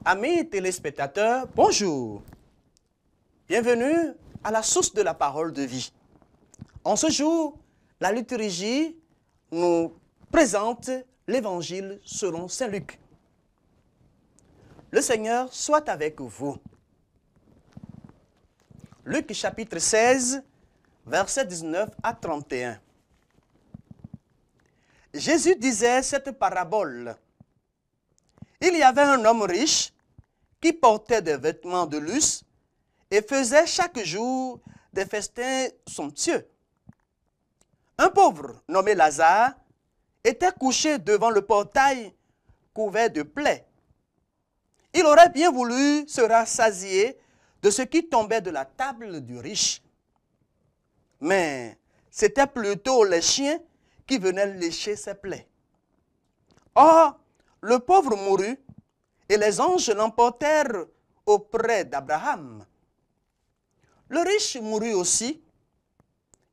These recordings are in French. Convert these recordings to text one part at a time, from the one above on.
Amis téléspectateurs, bonjour. Bienvenue à la source de la parole de vie. En ce jour, la liturgie nous présente l'évangile selon saint Luc. Le Seigneur soit avec vous. Luc chapitre 16, versets 19 à 31. Jésus disait cette parabole. Il y avait un homme riche qui portait des vêtements de luxe et faisait chaque jour des festins somptueux. Un pauvre nommé Lazare était couché devant le portail couvert de plaies. Il aurait bien voulu se rassasier de ce qui tombait de la table du riche. Mais c'était plutôt les chiens qui venaient lécher ses plaies. Or, le pauvre mourut et les anges l'emportèrent auprès d'Abraham. Le riche mourut aussi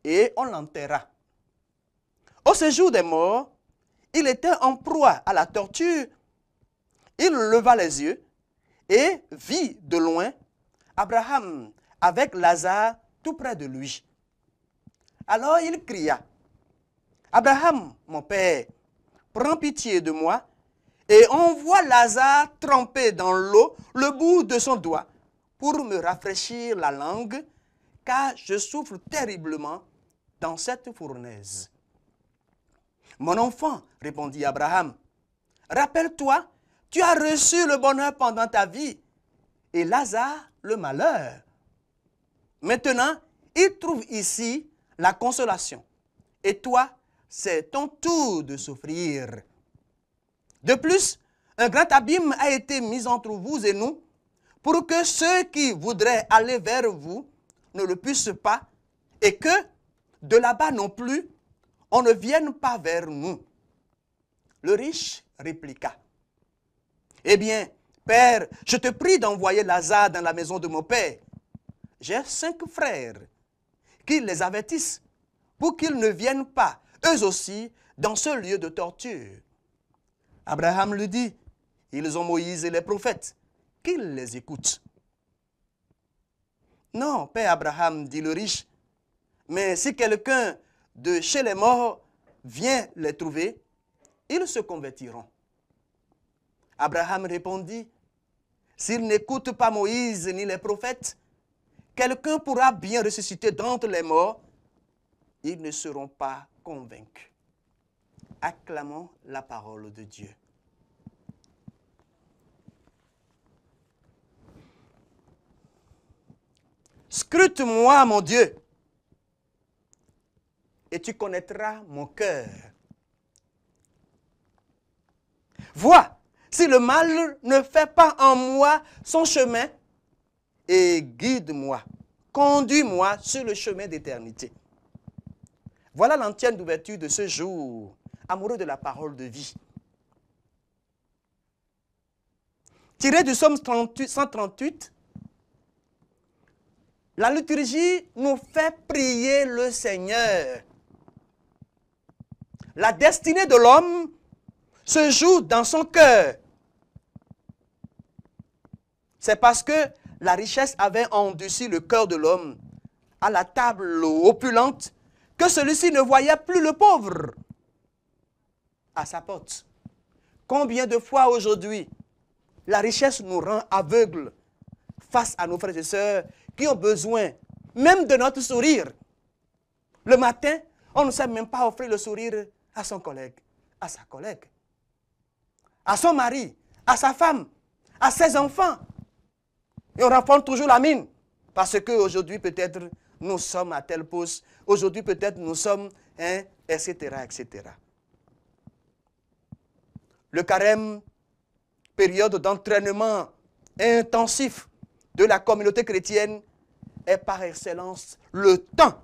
et on l'enterra. Au séjour des morts, il était en proie à la torture. Il leva les yeux et vit de loin Abraham avec Lazare tout près de lui. Alors il cria, « Abraham, mon père, prends pitié de moi et envoie Lazare tremper dans l'eau le bout de son doigt pour me rafraîchir la langue, car je souffre terriblement dans cette fournaise. » « Mon enfant, répondit Abraham, rappelle-toi, tu as reçu le bonheur pendant ta vie et Lazare le malheur. Maintenant, il trouve ici la consolation et toi, c'est ton tour de souffrir. De plus, un grand abîme a été mis entre vous et nous pour que ceux qui voudraient aller vers vous ne le puissent pas et que, de là-bas non plus, on ne vienne pas vers nous. Le riche répliqua, « Eh bien, Père, je te prie d'envoyer Lazare dans la maison de mon père. J'ai 5 frères, qu'ils les avertissent pour qu'ils ne viennent pas, eux aussi, dans ce lieu de torture. » Abraham lui dit, « Ils ont Moïse et les prophètes, qu'ils les écoutent. » « Non, Père Abraham, dit le riche, mais si quelqu'un de chez les morts vient les trouver, ils se convertiront. » Abraham répondit, « S'ils n'écoutent pas Moïse ni les prophètes, quelqu'un pourra bien ressusciter d'entre les morts, ils ne seront pas convaincus. » Acclamons la parole de Dieu. Scrute-moi, mon Dieu, et tu connaîtras mon cœur. Vois si le mal ne fait pas en moi son chemin, et guide-moi, conduis-moi sur le chemin d'éternité. Voilà l'entière d'ouverture de ce jour, amoureux de la parole de vie. Tiré du psaume 138, la liturgie nous fait prier le Seigneur. La destinée de l'homme se joue dans son cœur. C'est parce que la richesse avait endurci le cœur de l'homme à la table opulente que celui-ci ne voyait plus le pauvre à sa porte. Combien de fois aujourd'hui la richesse nous rend aveugles face à nos frères et sœurs qui ont besoin même de notre sourire. Le matin, on ne sait même pas offrir le sourire à son collègue, à sa collègue, à son mari, à sa femme, à ses enfants. Et on renfonce toujours la mine. Parce qu'aujourd'hui, peut-être, nous sommes à tel poste. Aujourd'hui, peut-être, nous sommes, etc., etc. Le carême, période d'entraînement intensif de la communauté chrétienne, est par excellence le temps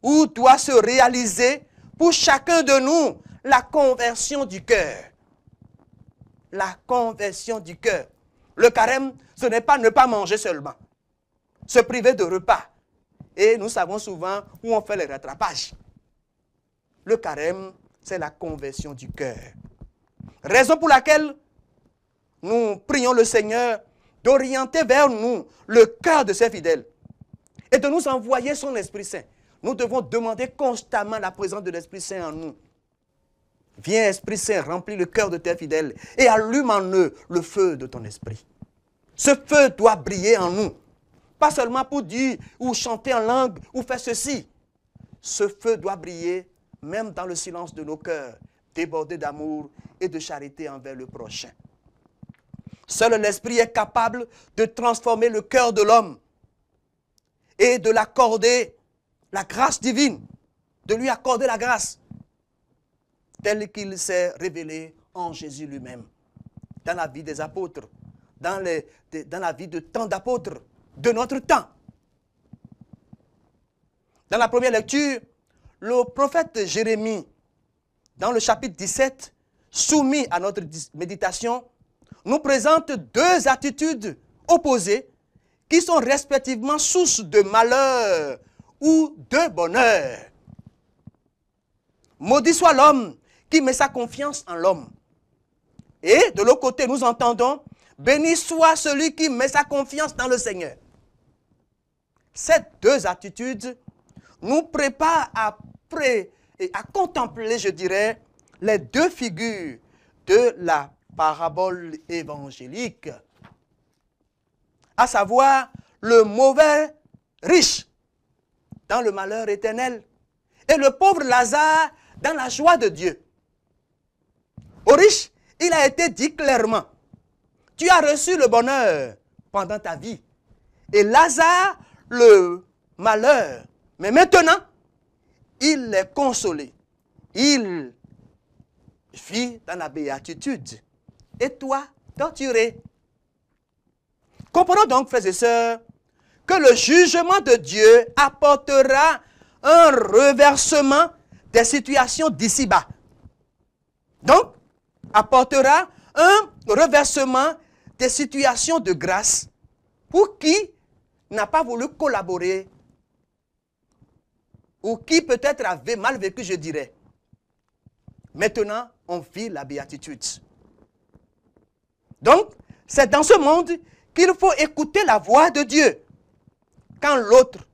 où doit se réaliser pour chacun de nous la conversion du cœur. La conversion du cœur. Le carême, ce n'est pas ne pas manger seulement, se priver de repas. Et nous savons souvent où on fait les rattrapages. Le carême, c'est la conversion du cœur. Raison pour laquelle nous prions le Seigneur d'orienter vers nous le cœur de ses fidèles et de nous envoyer son Esprit Saint. Nous devons demander constamment la présence de l'Esprit Saint en nous. Viens, Esprit Saint, remplis le cœur de tes fidèles et allume en eux le feu de ton esprit. Ce feu doit briller en nous. Pas seulement pour dire ou chanter en langue ou faire ceci. Ce feu doit briller même dans le silence de nos cœurs, débordés d'amour et de charité envers le prochain. Seul l'Esprit est capable de transformer le cœur de l'homme et de l'accorder la grâce divine, de lui accorder la grâce telle qu'il s'est révélé en Jésus lui-même, dans la vie des apôtres, dans la vie de tant d'apôtres de notre temps. Dans la première lecture, le prophète Jérémie, dans le chapitre 17, soumis à notre méditation, nous présente deux attitudes opposées qui sont respectivement source de malheur ou de bonheur. Maudit soit l'homme qui met sa confiance en l'homme. Et de l'autre côté, nous entendons, béni soit celui qui met sa confiance dans le Seigneur. Ces deux attitudes nous préparent à contempler, je dirais, les deux figures de la parabole évangélique, à savoir le mauvais riche dans le malheur éternel et le pauvre Lazare dans la joie de Dieu. Au riche, il a été dit clairement, tu as reçu le bonheur pendant ta vie et Lazare le malheur. Mais maintenant, il est consolé. Il vit dans la béatitude. Et toi, torturé. Comprenons donc, frères et sœurs, que le jugement de Dieu apportera un reversement des situations d'ici-bas. Donc, apportera un reversement des situations de grâce pour qui n'a pas voulu collaborer ou qui peut-être avait mal vécu, je dirais. Maintenant, on vit la béatitude. Donc, c'est dans ce monde qu'il faut écouter la voix de Dieu. Quand l'autre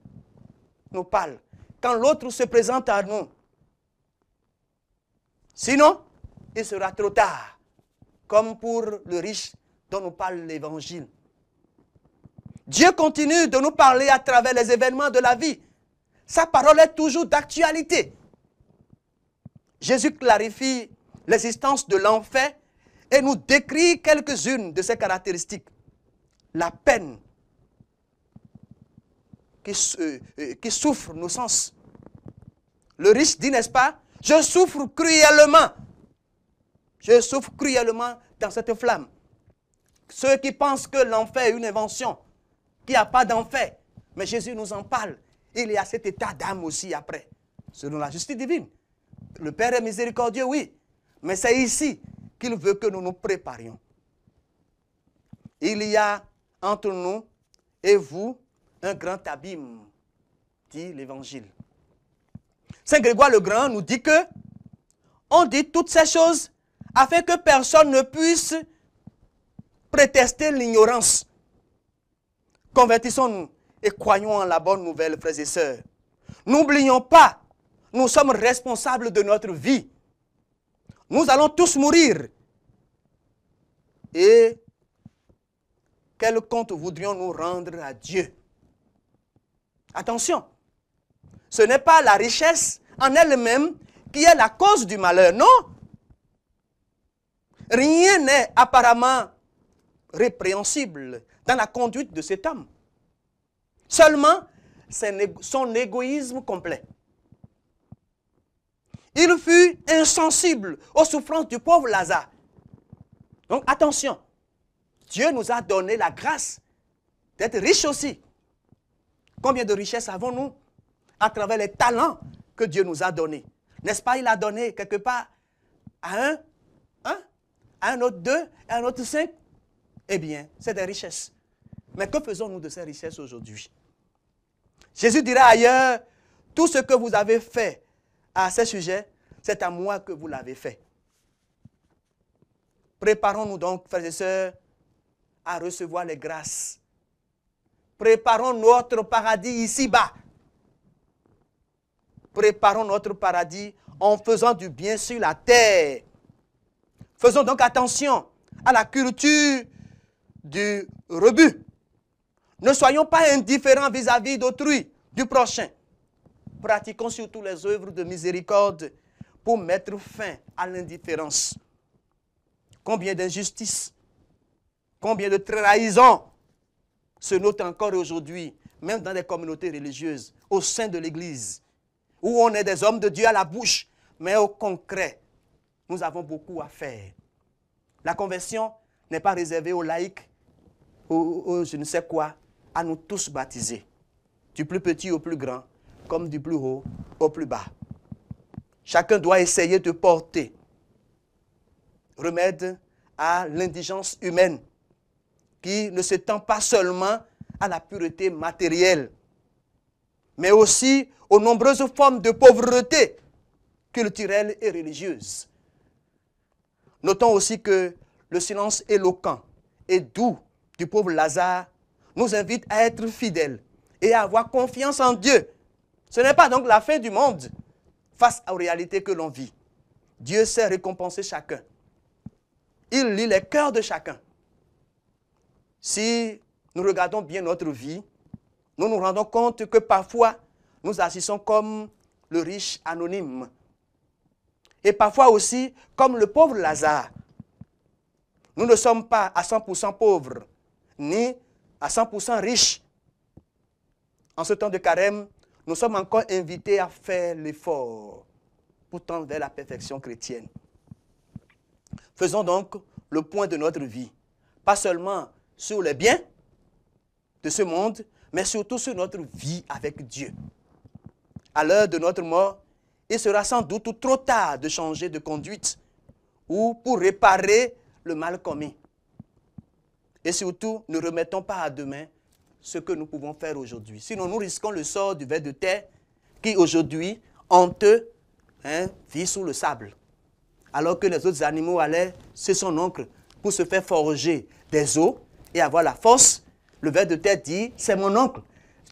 nous parle, quand l'autre se présente à nous. Sinon, il sera trop tard, comme pour le riche dont nous parle l'Évangile. Dieu continue de nous parler à travers les événements de la vie. Sa parole est toujours d'actualité. Jésus clarifie l'existence de l'enfer et nous décrit quelques-unes de ses caractéristiques. La peine qui souffre nos sens. Le riche dit, n'est-ce pas, je souffre cruellement. Je souffre cruellement dans cette flamme. Ceux qui pensent que l'enfer est une invention, qu'il n'y a pas d'enfer. Mais Jésus nous en parle. Il y a cet état d'âme aussi après, selon la justice divine. Le Père est miséricordieux, oui. Mais c'est ici qu'il veut que nous nous préparions. Il y a entre nous et vous un grand abîme, dit l'Évangile. Saint Grégoire le Grand nous dit que on dit toutes ces choses afin que personne ne puisse prétester l'ignorance. Convertissons-nous et croyons en la bonne nouvelle, frères et sœurs. N'oublions pas, nous sommes responsables de notre vie. Nous allons tous mourir. Et quel compte voudrions-nous rendre à Dieu? Attention, ce n'est pas la richesse en elle-même qui est la cause du malheur, non. Rien n'est apparemment répréhensible dans la conduite de cet homme. Seulement, c'est son égoïsme complet. Il fut insensible aux souffrances du pauvre Lazare. Donc attention, Dieu nous a donné la grâce d'être riches aussi. Combien de richesses avons-nous à travers les talents que Dieu nous a donnés? N'est-ce pas, il a donné quelque part à un autre 2, à un autre 5? Eh bien, c'est des richesses. Mais que faisons-nous de ces richesses aujourd'hui? Jésus dira ailleurs, tout ce que vous avez fait à ce sujet, c'est à moi que vous l'avez fait. Préparons-nous donc, frères et sœurs, à recevoir les grâces. Préparons notre paradis ici-bas. Préparons notre paradis en faisant du bien sur la terre. Faisons donc attention à la culture du rebut. Ne soyons pas indifférents vis-à-vis d'autrui, du prochain. Pratiquons surtout les œuvres de miséricorde pour mettre fin à l'indifférence. Combien d'injustices, combien de trahisons se notent encore aujourd'hui, même dans les communautés religieuses, au sein de l'Église, où on est des hommes de Dieu à la bouche, mais au concret, nous avons beaucoup à faire. La conversion n'est pas réservée aux laïcs, aux je ne sais quoi, à nous tous baptiser, du plus petit au plus grand, comme du plus haut au plus bas. Chacun doit essayer de porter remède à l'indigence humaine qui ne s'étend pas seulement à la pureté matérielle, mais aussi aux nombreuses formes de pauvreté culturelle et religieuse. Notons aussi que le silence éloquent et doux du pauvre Lazare nous invite à être fidèles et à avoir confiance en Dieu. Ce n'est pas donc la fin du monde face aux réalités que l'on vit. Dieu sait récompenser chacun. Il lit les cœurs de chacun. Si nous regardons bien notre vie, nous nous rendons compte que parfois, nous agissons comme le riche anonyme. Et parfois aussi, comme le pauvre Lazare. Nous ne sommes pas à 100% pauvres, ni à 100% riches. En ce temps de carême, nous sommes encore invités à faire l'effort pour tendre vers la perfection chrétienne. Faisons donc le point de notre vie, pas seulement sur les biens de ce monde, mais surtout sur notre vie avec Dieu. À l'heure de notre mort, il sera sans doute trop tard de changer de conduite ou pour réparer le mal commis. Et surtout, ne remettons pas à demain ce que nous pouvons faire aujourd'hui. Sinon, nous risquons le sort du ver de terre qui aujourd'hui, honteux, vit sous le sable. Alors que les autres animaux allaient chez son oncle pour se faire forger des os et avoir la force. Le ver de terre dit, c'est mon oncle,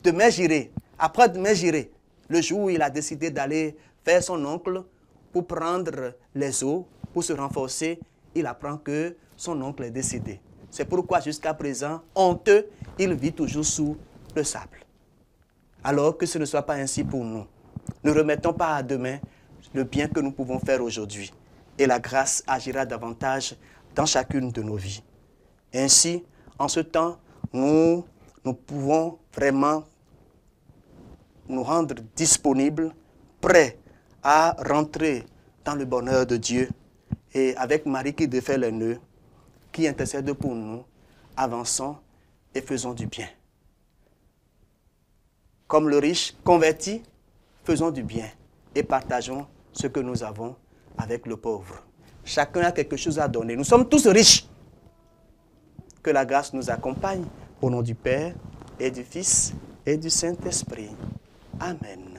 demain j'irai, après-demain j'irai. Le jour où il a décidé d'aller faire son oncle pour prendre les os, pour se renforcer, il apprend que son oncle est décédé. C'est pourquoi jusqu'à présent, honteux, il vit toujours sous le sable. Alors que ce ne soit pas ainsi pour nous. Ne remettons pas à demain le bien que nous pouvons faire aujourd'hui. Et la grâce agira davantage dans chacune de nos vies. Ainsi, en ce temps, nous pouvons vraiment nous rendre disponibles, prêts à rentrer dans le bonheur de Dieu. Et avec Marie qui défait les nœuds, qui intercède pour nous, avançons et faisons du bien. Comme le riche converti, faisons du bien et partageons ce que nous avons avec le pauvre. Chacun a quelque chose à donner. Nous sommes tous riches. Que la grâce nous accompagne. Au nom du Père et du Fils et du Saint-Esprit. Amen.